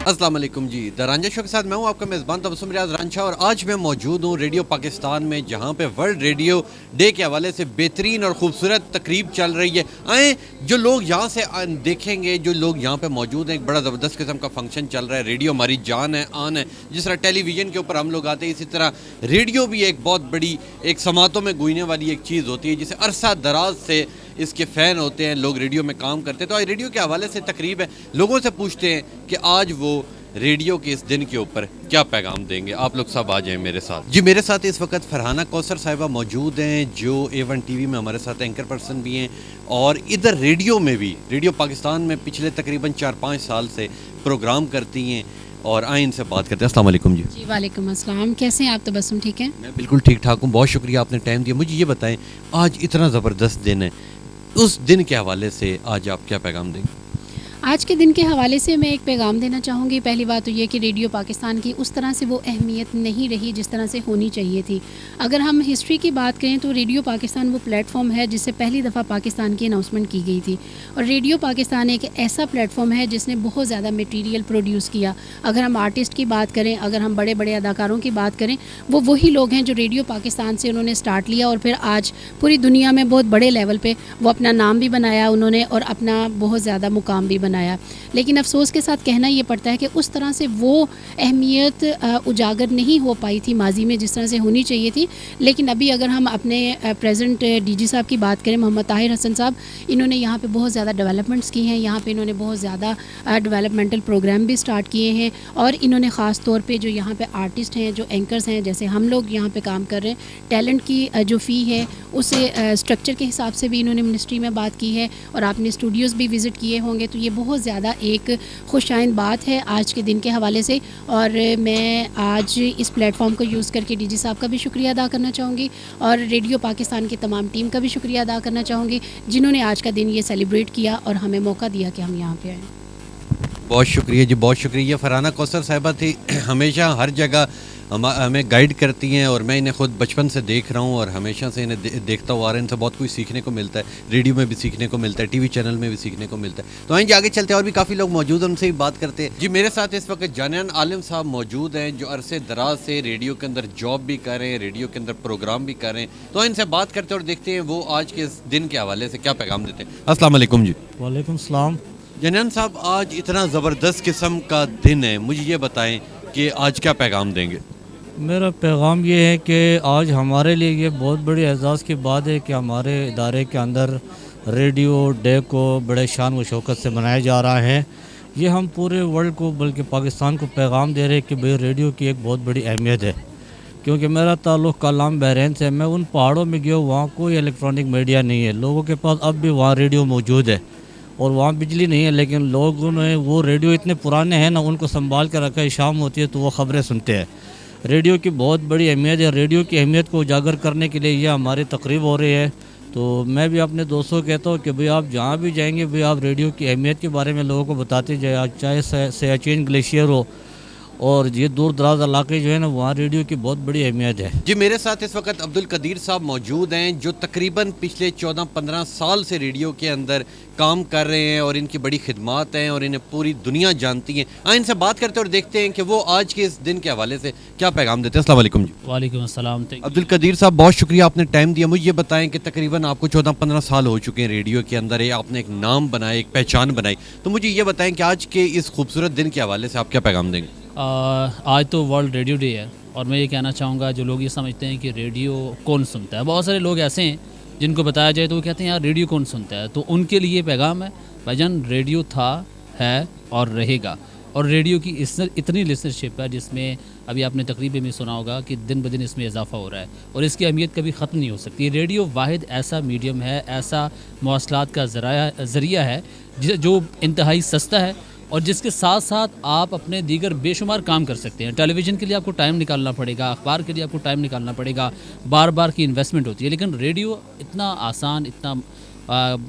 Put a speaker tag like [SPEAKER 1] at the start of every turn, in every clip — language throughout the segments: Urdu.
[SPEAKER 1] السلام علیکم جی، دا رانجھا شو کے ساتھ میں ہوں آپ کا میزبان تبسم ریاض رانجھا، اور آج میں موجود ہوں ریڈیو پاکستان میں، جہاں پہ ورلڈ ریڈیو ڈے کے حوالے سے بہترین اور خوبصورت تقریب چل رہی ہے۔ آئیں جو لوگ یہاں سے دیکھیں گے، جو لوگ یہاں پہ موجود ہیں، ایک بڑا زبردست قسم کا فنکشن چل رہا ہے۔ ریڈیو ہماری جان ہے، آن ہے۔ جس طرح ٹیلی ویژن کے اوپر ہم لوگ آتے ہیں، اسی طرح ریڈیو بھی ایک بہت بڑی، ایک سماعتوں میں گونجنے والی ایک چیز ہوتی ہے، جسے عرصہ دراز سے اس کے فین ہوتے ہیں، لوگ ریڈیو میں کام کرتے ہیں۔ تو آج ریڈیو کے حوالے سے تقریب ہے، لوگوں سے پوچھتے ہیں کہ آج وہ ریڈیو کے اس دن کے اوپر کیا پیغام دیں گے۔ آپ لوگ سب آ جائیں میرے ساتھ جی۔ میرے ساتھ اس وقت فرحانہ کوثر صاحبہ موجود ہیں، جو A1 ٹی وی میں ہمارے ساتھ اینکر پرسن بھی ہیں، اور ادھر ریڈیو میں بھی، ریڈیو پاکستان میں پچھلے تقریباً 4-5 سال سے پروگرام کرتی ہیں، اور آئیں ان سے بات کرتے ہیں۔ السلام علیکم جی۔
[SPEAKER 2] جی وعلیکم السلام، کیسے ہیں آپ؟ تبسم ٹھیک ہے؟
[SPEAKER 1] میں بالکل ٹھیک ٹھاک ہوں، بہت شکریہ آپ نے ٹائم دیا۔ مجھے یہ بتائیں، آج اتنا زبردست دن ہے، اس دن کے حوالے سے آج آپ کیا پیغام دیں گے؟
[SPEAKER 2] آج کے دن کے حوالے سے میں ایک پیغام دینا چاہوں گی۔ پہلی بات تو یہ کہ ریڈیو پاکستان کی اس طرح سے وہ اہمیت نہیں رہی جس طرح سے ہونی چاہیے تھی۔ اگر ہم ہسٹری کی بات کریں تو ریڈیو پاکستان وہ پلیٹ فارم ہے جس سے پہلی دفعہ پاکستان کی اناؤنسمنٹ کی گئی تھی، اور ریڈیو پاکستان ایک ایسا پلیٹ فارم ہے جس نے بہت زیادہ میٹیریل پروڈیوس کیا۔ اگر ہم آرٹسٹ کی بات کریں، اگر ہم بڑے بڑے اداکاروں کی بات کریں، وہ وہی لوگ ہیں جو ریڈیو پاکستان سے انہوں نے سٹارٹ لیا، اور پھر آج پوری دنیا میں بہت بڑے لیول پہ وہ اپنا نام بھی بنایا انہوں نے، اور اپنا بہت زیادہ مقام بھی بنایا۔ لیکن افسوس کے ساتھ کہنا یہ پڑتا ہے کہ اس طرح سے وہ اہمیت اجاگر نہیں ہو پائی تھی ماضی میں جس طرح سے ہونی چاہیے تھی۔ لیکن ابھی اگر ہم اپنے پریزنٹ ڈی جی صاحب کی بات کریں، محمد طاہر حسن صاحب، انہوں نے یہاں پہ بہت زیادہ ڈیولپمنٹس کی ہیں، یہاں پہ انہوں نے بہت زیادہ ڈیولپمنٹل پروگرام بھی سٹارٹ کیے ہیں، اور انہوں نے خاص طور پہ جو یہاں پہ آرٹسٹ ہیں، جو اینکرز ہیں، جیسے ہم لوگ یہاں پہ کام کر رہے ہیں، ٹیلنٹ کی جو فی ہے اسے اسٹرکچر کے حساب سے بھی انہوں نے منسٹری میں بات کی ہے، اور آپ نے اسٹوڈیوز بھی وزٹ کیے ہوں گے، تو یہ بہت زیادہ ایک خوش آئند بات ہے آج کے دن کے حوالے سے۔ اور میں آج اس پلیٹ فارم کو یوز کر کے ڈی جی صاحب کا بھی شکریہ ادا کرنا چاہوں گی، اور ریڈیو پاکستان کی تمام ٹیم کا بھی شکریہ ادا کرنا چاہوں گی، جنہوں نے آج کا دن یہ سیلیبریٹ کیا اور ہمیں موقع دیا کہ ہم یہاں پہ آئیں۔
[SPEAKER 1] بہت شکریہ جی، بہت شکریہ۔ یہ فرحانہ کوثر صاحبہ تھی، ہمیشہ ہر جگہ ہمیں گائیڈ کرتی ہیں، اور میں انہیں خود بچپن سے دیکھ رہا ہوں، اور ہمیشہ سے انہیں دیکھتا ہوا رہا ہوں۔ ان سے بہت کچھ سیکھنے کو ملتا ہے، ریڈیو میں بھی سیکھنے کو ملتا ہے، ٹی وی چینل میں بھی سیکھنے کو ملتا ہے۔ تو آئیں جی آگے چلتے ہیں، اور بھی کافی لوگ موجود ہیں، ان سے بھی بات کرتے ہیں جی۔ میرے ساتھ اس وقت جانان عالم صاحب موجود ہیں، جو عرصے دراز سے ریڈیو کے اندر جاب بھی کر رہے ہیں، ریڈیو کے اندر پروگرام بھی کر رہے ہیں۔ تو ان سے بات کرتے ہیں اور دیکھتے ہیں وہ آج کے اس دن کے حوالے سے کیا پیغام دیتے ہیں۔ السلام علیکم جی۔
[SPEAKER 3] وعلیکم السلام۔
[SPEAKER 1] جنان صاحب، آج اتنا زبردست قسم کا دن ہے، مجھے یہ بتائیں کہ آج کیا پیغام دیں گے؟
[SPEAKER 3] میرا پیغام یہ ہے کہ آج ہمارے لیے یہ بہت بڑی اعزاز کی بات ہے کہ ہمارے ادارے کے اندر ریڈیو ڈے کو بڑے شان و شوکت سے منایا جا رہا ہے۔ یہ ہم پورے ورلڈ کو، بلکہ پاکستان کو پیغام دے رہے ہیں کہ بھئی ریڈیو کی ایک بہت بڑی اہمیت ہے، کیونکہ میرا تعلق کالام بحرین سے ہے۔ میں ان پہاڑوں میں گیا، وہاں کوئی الیکٹرانک میڈیا نہیں ہے، لوگوں کے پاس اب بھی وہاں ریڈیو موجود ہے، اور وہاں بجلی نہیں ہے، لیکن لوگوں نے وہ ریڈیو اتنے پرانے ہیں نا، ان کو سنبھال کے رکھا ہے، شام ہوتی ہے تو وہ خبریں سنتے ہیں۔ ریڈیو کی بہت بڑی اہمیت ہے، ریڈیو کی اہمیت کو اجاگر کرنے کے لیے یہ ہماری تقریب ہو رہی ہے۔ تو میں بھی اپنے دوستوں کو کہتا ہوں کہ بھئی آپ جہاں بھی جائیں گے، بھئی آپ ریڈیو کی اہمیت کے بارے میں لوگوں کو بتاتے جائیں، چاہے سیاچین گلیشیئر ہو، اور یہ دور دراز علاقے جو ہے نا، وہاں ریڈیو کی بہت بڑی اہمیت ہے
[SPEAKER 1] جی۔ میرے ساتھ اس وقت عبدالقدیر صاحب موجود ہیں، جو تقریباً پچھلے 14-15 سال سے ریڈیو کے اندر کام کر رہے ہیں، اور ان کی بڑی خدمات ہیں، اور انہیں پوری دنیا جانتی ہیں۔ ان سے بات کرتے اور دیکھتے ہیں کہ وہ آج کے اس دن کے حوالے سے کیا پیغام دیتے ہیں۔ السلام علیکم جی۔
[SPEAKER 4] وعلیکم السلام۔
[SPEAKER 1] عبدالقدیر صاحب، بہت شکریہ آپ نے ٹائم دیا۔ مجھے یہ بتائیں کہ تقریباً آپ کو 14-15 سال ہو چکے ہیں ریڈیو کے اندر، آپ نے ایک نام بنایا، ایک پہچان بنائی، تو مجھے یہ بتائیں کہ آج کے اس خوبصورت دن کے حوالے سے آپ کیا پیغام دیں گے؟
[SPEAKER 4] آج تو ورلڈ ریڈیو ڈے ہے، اور میں یہ کہنا چاہوں گا، جو لوگ یہ سمجھتے ہیں کہ ریڈیو کون سنتا ہے، بہت سارے لوگ ایسے ہیں جن کو بتایا جائے تو وہ کہتے ہیں یار ریڈیو کون سنتا ہے، تو ان کے لیے پیغام ہے بھائی جان، ریڈیو تھا، ہے اور رہے گا، اور ریڈیو کی اتنی لسنرشپ ہے جس میں ابھی آپ نے تقریباً میں سنا ہوگا کہ دن بدن اس میں اضافہ ہو رہا ہے، اور اس کی اہمیت کبھی ختم نہیں ہو سکتی۔ ریڈیو واحد ایسا میڈیم ہے، ایسا مواصلات کا ذریعہ ہے جو انتہائی سستا ہے، اور جس کے ساتھ ساتھ آپ اپنے دیگر بے شمار کام کر سکتے ہیں۔ ٹیلی ویژن کے لیے آپ کو ٹائم نکالنا پڑے گا، اخبار کے لیے آپ کو ٹائم نکالنا پڑے گا، بار بار کی انویسٹمنٹ ہوتی ہے، لیکن ریڈیو اتنا آسان، اتنا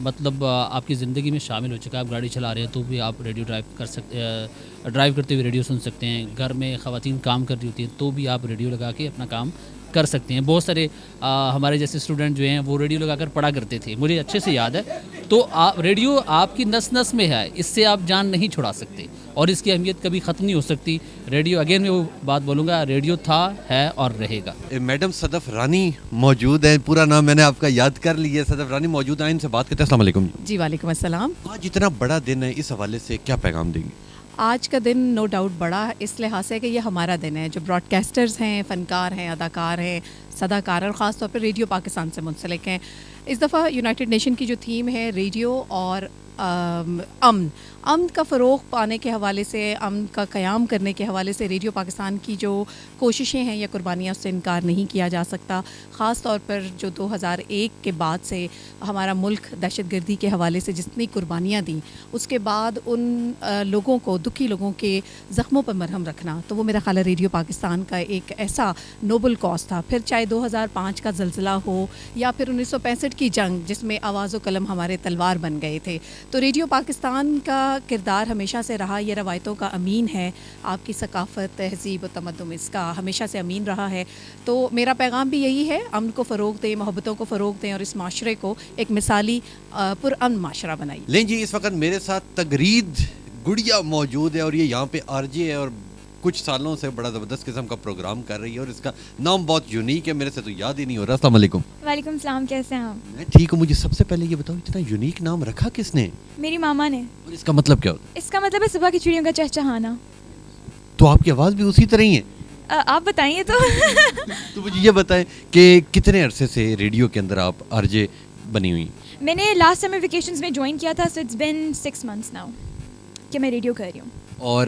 [SPEAKER 4] مطلب آپ کی زندگی میں شامل ہو چکا ہے۔ آپ گاڑی چلا رہے ہیں تو بھی آپ ریڈیو ڈرائیو کرتے ہوئے ریڈیو سن سکتے ہیں، گھر میں خواتین کام کر رہی ہوتی ہیں تو بھی آپ ریڈیو لگا کے اپنا کام کر سکتے ہیں. بہت سارے ہمارے جیسے اسٹوڈنٹ جو ہیں وہ ریڈیو لگا کر پڑھا کرتے تھے, مجھے اچھے سے یاد ہے. تو ریڈیو آپ کی نس نس میں ہے, اس سے آپ جان نہیں چھڑا سکتے اور اس کی اہمیت کبھی ختم نہیں ہو سکتی. ریڈیو اگین میں وہ بات بولوں گا, ریڈیو تھا, ہے اور رہے گا.
[SPEAKER 1] میڈم صدف رانی موجود ہیں, پورا نام میں نے آپ کا یاد کر لیا. صدف رانی موجود ہیں, ان سے بات کرتے ہیں. السلام علیکم.
[SPEAKER 5] جی وعلیکم السلام.
[SPEAKER 1] آج اتنا بڑا دن ہے, اس حوالے سے کیا پیغام دیں گے؟
[SPEAKER 5] آج کا دن نو ڈاؤٹ بڑا اس لحاظ سے کہ یہ ہمارا دن ہے. جو براڈ کاسٹرز ہیں, فنکار ہیں, اداکار ہیں, صداکار اور خاص طور پر ریڈیو پاکستان سے منسلک ہیں. اس دفعہ یونائٹڈ نیشن کی جو تھیم ہے ریڈیو اور امن کا فروغ پانے کے حوالے سے, امن کا قیام کرنے کے حوالے سے ریڈیو پاکستان کی جو کوششیں ہیں یا قربانیاں, اس سے انکار نہیں کیا جا سکتا. خاص طور پر جو 2001 کے بعد سے ہمارا ملک دہشت گردی کے حوالے سے جتنی قربانیاں دیں, اس کے بعد ان لوگوں کو, دکھی لوگوں کے زخموں پر مرہم رکھنا, تو وہ میرا خیال ہے ریڈیو پاکستان کا ایک ایسا نوبل کاز تھا. پھر چاہے 2005 کا زلزلہ ہو یا پھر 1965 کی جنگ جس میں آواز و قلم ہمارے تلوار بن گئے تھے, تو ریڈیو پاکستان کا کردار ہمیشہ سے رہا, یہ روایتوں کا امین ہے. آپ کی ثقافت, تہذیب و تمدن اس کا ہمیشہ سے امین رہا ہے. تو میرا پیغام بھی یہی ہے, امن کو فروغ دیں, محبتوں کو فروغ دیں اور اس معاشرے کو ایک مثالی پرامن معاشرہ بنائیں.
[SPEAKER 1] لیں جی, اس وقت میرے ساتھ تغرید گڑیا موجود ہے اور یہ یہاں پہ آر جے ہے اور کچھ سالوں سے بڑا زبردست قسم کا پروگرام کر رہی ہے اور اس کا نام بہت یونیک ہے, میرے سے تو یاد ہی نہیں ہو رہا. السلام علیکم.
[SPEAKER 6] وعلیکم السلام, کیسے ہیں آپ؟
[SPEAKER 1] میں ٹھیک ہوں. مجھے سب سے پہلے یہ بتاؤ, اتنا یونیک نام رکھا کس نے؟
[SPEAKER 6] میری ماما نے.
[SPEAKER 1] اور اس کا مطلب کیا ہوتا ہے؟
[SPEAKER 6] اس کا مطلب ہے صبح کی چڑیوں کا چہچہانا.
[SPEAKER 1] تو آپ کی آواز بھی اسی طرح ہی ہے.
[SPEAKER 6] آپ بتائیے تو.
[SPEAKER 1] تو مجھے یہ بتائیں کہ کتنے عرصے سے ریڈیو کے اندر آپ آر جے بنی ہوئی؟
[SPEAKER 6] میں نے لاسٹ سمر ویکیشنز میں جوائن کیا تھا, so it's been 6 months now کہ میں ریڈیو کر رہی ہوں.
[SPEAKER 1] اور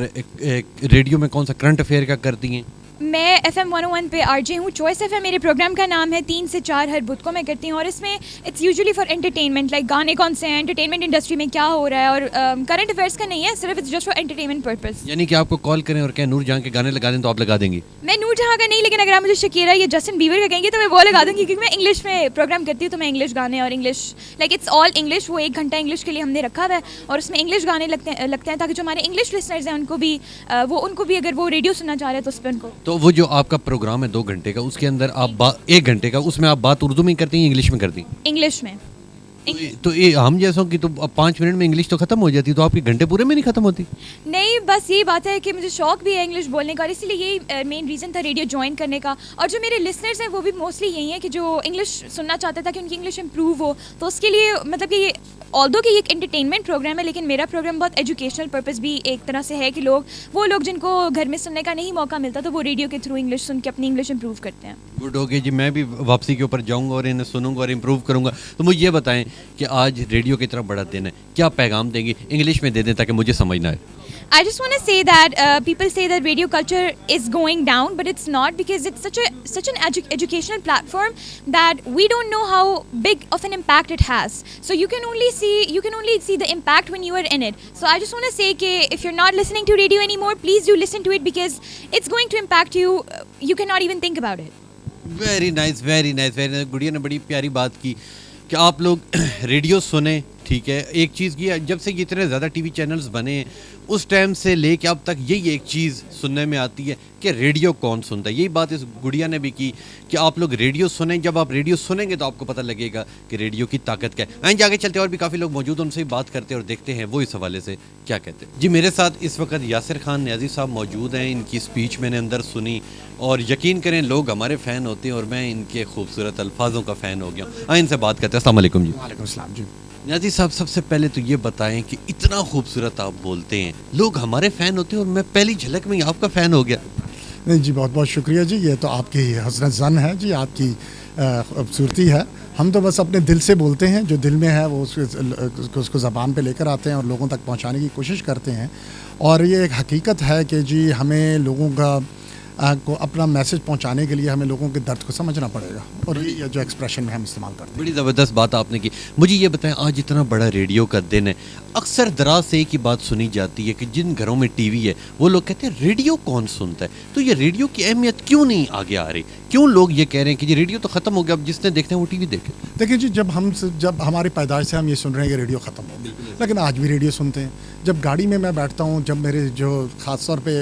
[SPEAKER 1] ریڈیو میں کون سا کرنٹ افیئر کا کرتی ہیں؟
[SPEAKER 6] میں FM 101 پہ آر جے ہوں. چوائس FM میرے پروگرام کا نام ہے. 3 سے 4 ہر بدھ کو میں کرتی ہوں اور اس میں it's usually for entertainment, like گانے کون سے ہیں, انٹرٹینمنٹ انڈسٹری میں کیا ہو رہا ہے, اور کرنٹ افیئرس کا نہیں ہے, صرف it's just for entertainment purpose.
[SPEAKER 1] یعنی کہ آپ کو کال کریں اور کہیں نور جہاں کے گانے لگا دیں تو آپ لگا دیں گی؟
[SPEAKER 6] میں نور جہاں کا نہیں, لیکن اگر آپ مجھے شکیرا یا جسٹن بیور کا کہیں گے تو میں وہ لگا دوں گی, کیونکہ میں انگلش میں پروگرام کرتی ہوں. تو میں انگلش گانے اور English like it's all English, وہ 1 گھنٹہ انگلش کے لیے ہم نے رکھا ہوا ہے اور اس میں انگلش گانے لگتے ہیں تاکہ جو ہمارے انگلش لسنرز ہیں ان کو بھی اگر وہ ریڈیو سننا چاہ رہے ہیں تو اس پہ ان کو.
[SPEAKER 1] تو وہ جو آپ کا پروگرام ہے 2 گھنٹے کا, اس کے اندر آپ 1 گھنٹے کا اس میں آپ بات اردو میں کرتی ہیں, انگلش میں کرتی ہیں؟
[SPEAKER 6] انگلش میں.
[SPEAKER 1] تو ہم جیسوں کی تو 5 منٹ میں انگلش تو ختم ہو جاتی, تو آپ کے گھنٹے پورے میں نہیں ختم ہوتی؟
[SPEAKER 6] نہیں, بس یہی بات ہے کہ مجھے شوق بھی ہے انگلش بولنے کا, اور اسی لیے یہی مین ریزن تھا ریڈیو جوائن کرنے کا. اور جو میرے لسنرز ہیں وہ بھی موسٹلی یہی ہیں کہ جو انگلش سننا چاہتے تھا کہ ان کی انگلش امپروو ہو, تو اس کے لیے مطلب کہ یہ آلدو کہ یہ ایک انٹرٹینمنٹ پروگرام ہے, لیکن میرا پروگرام بہت ایجوکیشنل پرپز بھی ایک طرح سے ہے کہ وہ لوگ جن کو گھر میں سننے کا نہیں موقع ملتا تو وہ ریڈیو کے تھرو انگلش سن کے اپنی انگلش امپروو کرتے ہیں.
[SPEAKER 1] گڈ ہو گیا جی, میں بھی واپسی کے اوپر جاؤں گا اور انہیں سنوں گا اور امپروو کروں گا. تو مجھے یہ بتائیں کہ آج ریڈیو کی طرح بڑا دن ہے, کیا پیغام دیں گے؟ انگلش میں دے دیں تاکہ مجھے سمجھ نہ آئے.
[SPEAKER 6] I just want to say that people say that radio culture is going down, but it's not, because it's such an educational platform that we don't know how big of an impact it has. So you can only see the impact when you are in it. So I just want to say that if you're not listening to radio anymore, please do listen to it, because it's going to impact you. You cannot even think about it.
[SPEAKER 1] Very nice, very nice, very nice. گڑیا نے بڑی پیاری بات کی کہ آپ لوگ ریڈیو سنیں. ٹھیک ہے, ایک چیز کی جب سے یہ اتنے زیادہ ٹی وی چینلز بنے ہیں اس ٹائم سے لے کے اب تک یہی ایک چیز سننے میں آتی ہے کہ ریڈیو کون سنتا ہے. یہی بات اس گڑیا نے بھی کی کہ آپ لوگ ریڈیو سنیں. جب آپ ریڈیو سنیں گے تو آپ کو پتہ لگے گا کہ ریڈیو کی طاقت کیا ہے. آئیں جا کے چلتے, اور بھی کافی لوگ موجود ہیں, ان سے بات کرتے ہیں اور دیکھتے ہیں وہ اس حوالے سے کیا کہتے ہیں. جی میرے ساتھ اس وقت یاسر خان نیازی صاحب موجود ہیں. ان کی اسپیچ میں نے اندر سنی اور یقین کریں لوگ ہمارے فین ہوتے ہیں اور میں ان کے خوبصورت الفاظوں کا فین ہو گیا ہوں. آئیں ان سے بات کرتے ہیں. السلام علیکم جی.
[SPEAKER 7] وعلیکم السلام جی.
[SPEAKER 1] نیازی صاحب, سب سے پہلے تو یہ بتائیں کہ اتنا خوبصورت آپ بولتے ہیں, لوگ ہمارے فین ہوتے ہیں اور میں پہلی جھلک میں ہی آپ کا فین ہو گیا.
[SPEAKER 7] نہیں جی, بہت بہت شکریہ جی, یہ تو آپ کی حسن ظن ہے جی, آپ کی خوبصورتی ہے. ہم تو بس اپنے دل سے بولتے ہیں, جو دل میں ہے وہ اس کو زبان پہ لے کر آتے ہیں اور لوگوں تک پہنچانے کی کوشش کرتے ہیں. اور یہ ایک حقیقت ہے کہ جی ہمیں لوگوں کو اپنا میسج پہنچانے کے لیے ہمیں لوگوں کے درد کو سمجھنا پڑے گا, اور یہ جو ایکسپریشن میں ہم استعمال کرتے ہیں.
[SPEAKER 1] بڑی زبردست بات آپ نے کی. مجھے یہ بتائیں, آج اتنا بڑا ریڈیو کا دن ہے, اکثر دراز سے ایک ہی بات سنی جاتی ہے کہ جن گھروں میں ٹی وی ہے وہ لوگ کہتے ہیں ریڈیو کون سنتا ہے. تو یہ ریڈیو کی اہمیت کیوں نہیں آگے آ رہی؟ کیوں لوگ یہ کہہ رہے ہیں کہ یہ ریڈیو تو ختم ہو گیا, اب جس نے دیکھتے ہیں وہ ٹی وی دیکھے؟
[SPEAKER 7] دیکھیں جی, جب ہماری پیدائش سے ہم یہ سن رہے ہیں کہ ریڈیو ختم ہو گیا, لیکن آج بھی ریڈیو سنتے ہیں. جب گاڑی میں بیٹھتا ہوں, جب میرے جو خاص طور پہ